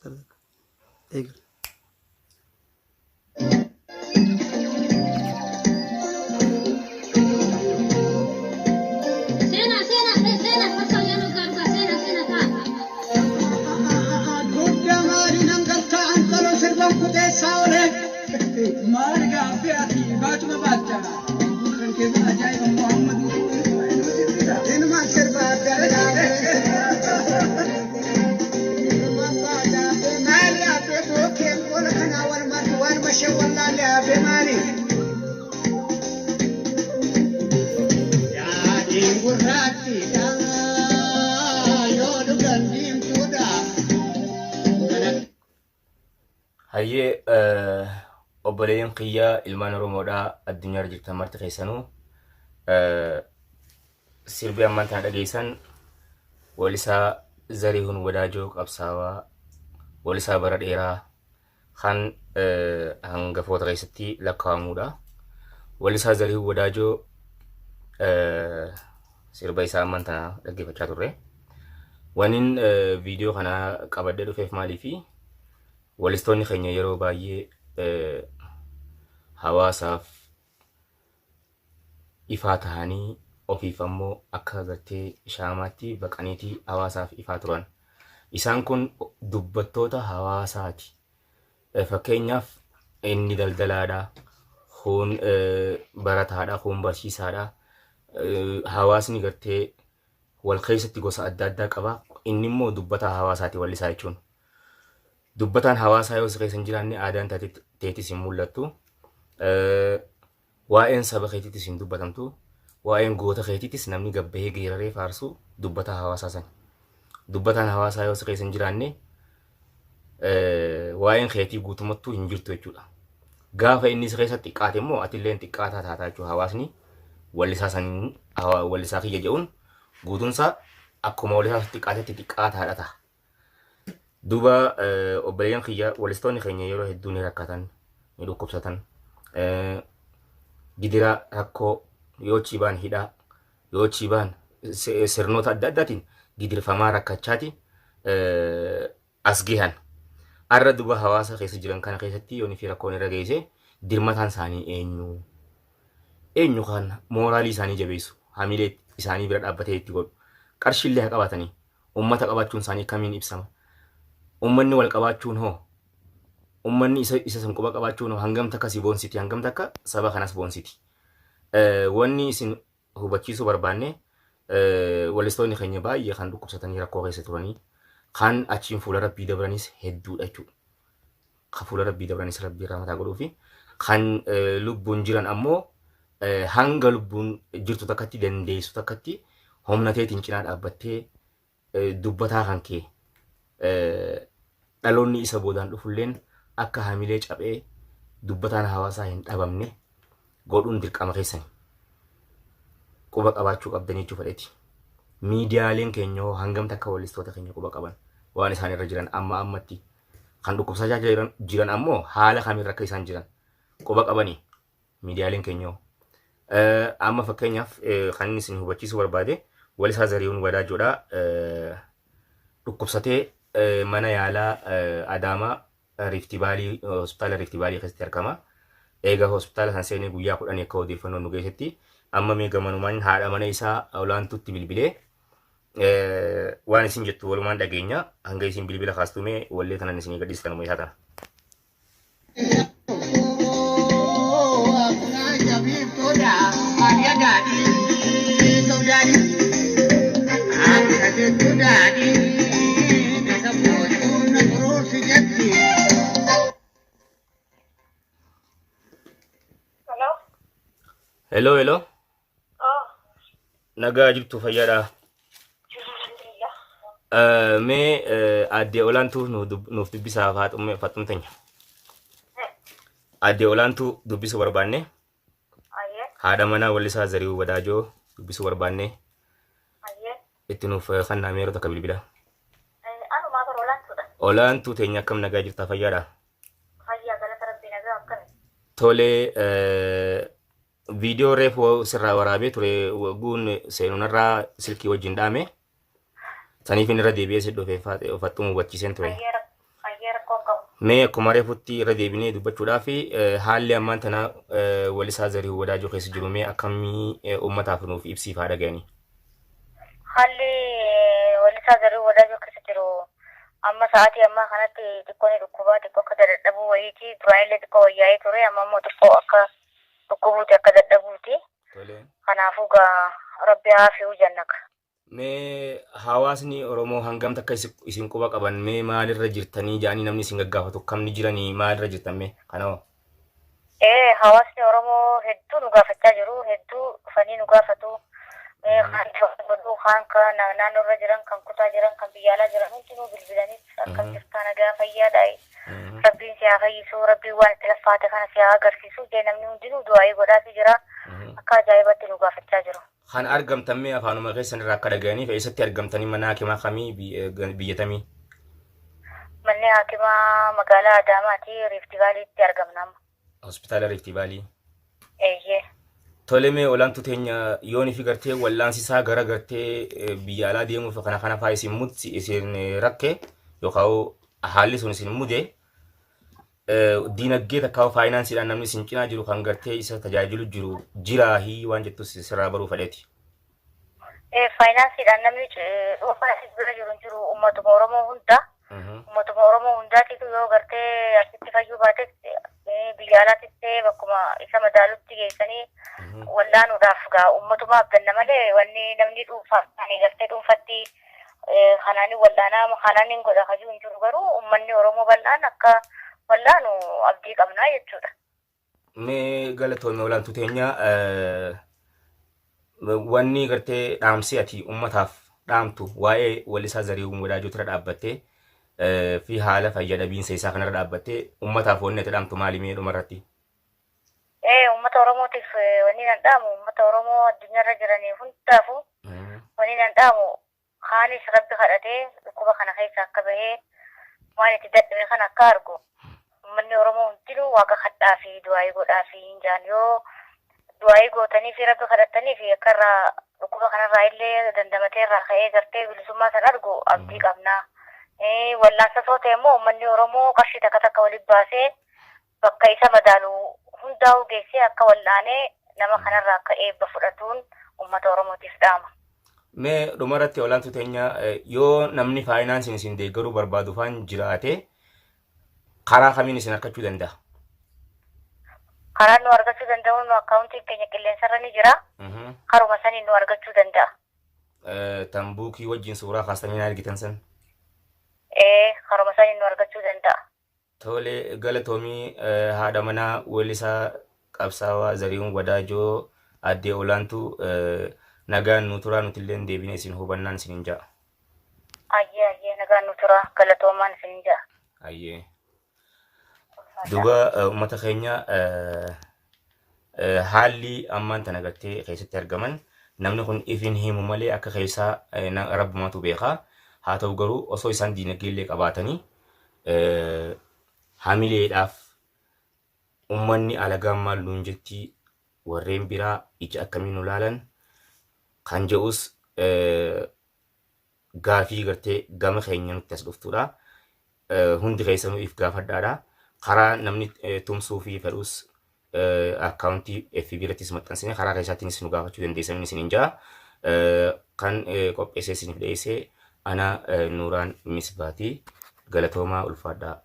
Eegal. Hayyee obboleeyyan kiyyaa ilmaan Oromoodhaa addunyaarra jirtan marti keessanuu sirbii ammaan tana dhageessan walisaa Zarihuun Wadaajoo qabsaawaa walisaa bara dheeraa kan hangafoota keessatti lakkaa'amudha. Walisaa Zarihuun Wadaajoo sirba isaa ammaan tana dhaggeeffachaa turre. Waniin viidiyoo kana qabadhee dhufeef maaliifi walistoonni keenya yeroo baay'ee hawaasaaf ifaa tahanii ofiif ammoo akka gartee shaamaatti baqaniitii hawaasaaf ifaa turan. Isaan kun dubbattoota hawaasaati. Fakkeenyaaf inni daldalaadha, kun barataadha, kun barsiisaadha. Hawaasni gartee wal keessatti gosa adda addaa qaba. Inni immoo dubbataa hawaasaati wallisaa jechuun. Dubbataan hawaasaa yoo keessa hin jiraanne aadaan teetis hin mul'attu. Waa'een saba keetiitis hin dubbatamtu. Waa'een goota keetiitis namni gabbahee geeraree faarsu dubbataa hawaasaa san. Dubbataan hawaasaa yoo keessa hin jiraanne waa'een keetii guutumattuu hin jirtu jechuudha. Gaafa inni keessa xiqqaate immoo atilleen xiqqaataa taataa jechuudha. Hawaasni wallisaa san wallisaa kiyya jedhuun guutunsaa akkuma wallisaa xiqqaatetti xiqqaataadha ta'a. Duuba obboleeyyan kiyya walistoonni keenya yeroo hedduu ni rakkatan, ni dhukkubsatan. Gidira rakkoo yoo chibaan hidhaa, yoo chibaan sirnoota adda addaatiin gidirfamaa rakkachaati as gahan. Arra duuba hawaasa keessa jiran kana keessatti yoo fi rakkoon irra geesse dirmataan isaanii eenyu? Eenyu kan mooraalii isaanii jabeessu, hamilee isaanii bira dhaabbatee itti godhu. Qarshiillee haa qabatanii, uummata qabaachuun isaanii kamiin ibsama? Ummanni wal qabaachuun hoo? Ummanni isa san quba qabaachuun hoo? Hangam takka si boonsiti, hangam takka saba kanas boonsiti. Wanni isin hubachiisuu barbaanne walistoonni keenya baay'ee kan dhukkubsatanii rakkoo keessa turanii kan achiin fuula rabbii dabranis hedduudha jechuudha. Kan fuula rabbii dabranis rabbii irraa mataa godhuu fi kan lubbuun jiran ammoo hanga lubbuun jirtu takkatti dandeessu takkatti humna teetiin cinaa dhaabbattee dubbataa kan kee dhaloonni isa boodaan dhufulleen akka hamilee caphee dubbataan hawaasaa hin dhabamne godhuun dirqama keessani. Quba qabaachuu qabdanii jechuu fedheeti. Miidiyaaleen keenya hangam takka wallistoota keenya quba qaban waan isaan irra jiran amma ammatti kan dhukkubsachaa jiran ammoo haala kamiin akka isaan jiran quba qabanii miidiyaaleen keenya. Amma fakkeenyaaf kan inni isin hubachiisuu barbaade Walisaa Zarihuun Wadaajoodha. Dhukkubsatee mana yaalaa Adaamaa Riftibaalii hospitaala Riftibaalii keessatti argama. Eega hospitaala san seenee guyyaa 10 akka odeeffannoo nu geessetti amma meeqa manumaan haadha mana isaa olaantuutti bilbilee waan isin jettu walumaan dhageenya hanga isin bilbila kaastume wallee tanan isin gadhiistan umma isaa tana. Hello, hello. Nagaa jirtu fayyaadha. Mee addee olaantuu nuuf dubbisaaf haxumteenya. Addee olaantuu dubbisuu barbaanne. Haadha manaa Wallisaa Zarihuun Wadaajoo dubbisuu barbaanne. Itti nuuf kannaa meerota akka bilbila. Olaantuu teenya akkam nagaa jirtaa fayyaadha. Tolee video refu sirraa waraabee ture guun seenunarraa silkii wajjin dhaame saniif inni irra deebi'ee si dhufee ofattuu hubachiiseen ture. Mee akkuma reefutti irra deebinee dubbachuudhaa fi haalli ammaan tana walisaa zarii wadaajoo keessa jiru mee akkamii uummataaf nuuf ibsiifaa dhaga'anii. Haalli walisaa zarii wadaajoo keessa jiru amma sa'aatii ammaa kanatti xiqqoon dhukkubaa xiqqoo akka dadhabuu wayiiti duraanillee xiqqoo wayyaa'ee ture amma immoo xiqqoo akka dhukkubuuti akka dadhabuuti. Kanaafuu gaa rabbi haa fi'uu jannaka. Mee hawaasni Oromoo hangam takka isin quba qaban mee maalirra jirtanii jedhanii namni isin gaggaafatu kamni jiranii maalirra jirtan mee kanoo? Hawaasni Oromoo hedduu nu gaafachaa jiru hedduu dhufanii nu gaafatu. Kan naannoorra jiran kan kutaa jiran kan biyya alaa jiran hundinuu bilbilanis akkam jirtaa nagaa fayyaadhaa. Rabbiin si haa fayyisu rabbiin waan itti laffaate kana si haa agarsiisu jee namni hundinuu du'aa'ii godhaafii jira. Akka ajaa'ibatti nu gaafachaa jiru. Kan argamtan mee afaanuma keessan irraa akka dhaga'aniif eessatti argamtanii mana hakimaa kamii biyyatamii? Manni hakimaa magaalaa Adaamaati Riifti Vaaliitti argamna. Hospitaala Riifti Vaalii. Eeyyee. Tole mee olaantu teenya yoon ifi gartee wallaansisaa gara gartee biyya alaa deemuuf kana faa isin rakke yookaan haalli sun isin mude diinagdee takkaa faayinaansiidhaan namni isin cinaa jiru kan gartee isa tajaajilu jiru jiraahi waan jettu sirraa baruu fedheeti. Faayinaansiidhaan namni dhuunfaa bira jiru uummatuma Oromoo hunda. Uummatuma Oromoo hundaatitu yoo gartee asitti fayyuu baate biyya alaatti bakkuma isa madaalutti geessanii wallaanuudhaaf gaa uummatumaaf ganna malee wanni namni dhuunfaa gartee dhuunfatti kanaanii wallaanaa kanaaniin godha hajuu hin jiru garuu uummanni Oromoo bal'aan akka wallaanu abdii qabnaa jechuudha. Mee galatoomii olaantuu teenya wanni gartee dhaamsi ati uummataaf dhaamtu waa'ee walisaa zarii wadaajoo irra dhaabbattee fi haala fayyadabiinsa isaa kanarra dhaabbattee uummataaf wanni ati dhaamtu maali mee dhumarratti? Uummata Oromootiif wanni nan dhaamu uummata Oromoo addunyaarra jiranii hundaafu wanni nan dhaamu haanis rabbi kadhatee dhukkuba kana keessa akka bahee waan itti dadhabe kana akka argu uummanni Oromoo hundinuu waaqa kadhaa fi du'aayii godhaa fi hinjaan yoo du'aayii gootanii fi rabbi kadhattanii fi akka irraa dhukkuba kanarraa illee dandamatee irraa ka'ee gartee bilisummaa san argu abdii qabnaa. Wallaansa soo ta'e immoo uummanni Oromoo qarshii takka walitti baasee bakka isa madaalu hundaa'uu geessee akka wallaanee nama kanarraa akka eebba fudhatuun uummata Oromootiif dhaama. Mee dhumarratti olaantuu teenya yoo namni faayinaansiin isin deeggaruu barbaadu faan jiraate karaa kamiin isin argachuu danda'a? Karaa nu argachuu danda'uun akkaawuntiin keenya qilleensarra ni jira. Karuma saniin nu argachuu danda'a. Tambuukii wajjin suuraa kaastanii na argitan san? Karuma saniin nu argachuu danda'a. Tole galatoomii haadha manaa weellisaa qabsaawaa Zarihuun Wadaajoo addee olaantuu nagaan nu turaa nutillee deebine isin hubannaan isin ja'a. Ayyee nagaan nu turaa galatoomaan isin ja'a. Ayyee. Duba uummata keenya haalli ammaan tana gartee keessatti argaman namni kun ifin himu malee akka keessaa rabbumatu beekaa. Haa ta'u garuu osoo isaan diinagdeellee qabaatanii hamileedhaaf uummanni alagaan maal nuun jetti warreen biraa ija akkamiin nu laalan kan jedhus gaafii gartee gama keenya nutti as dhuftudha. Hundi keessanuu if gaafadhaadha. Karaa namni tumsuu fi fedhus akkaawuntii FB irrattis maxxansine karaa keessaattiinis nu gaafachuu dandeessan isin hin jaa. Kan qopheessee isiniif dhiyeessee ana Nuuraan Misbaatii galatoomaa ulfaadhaa.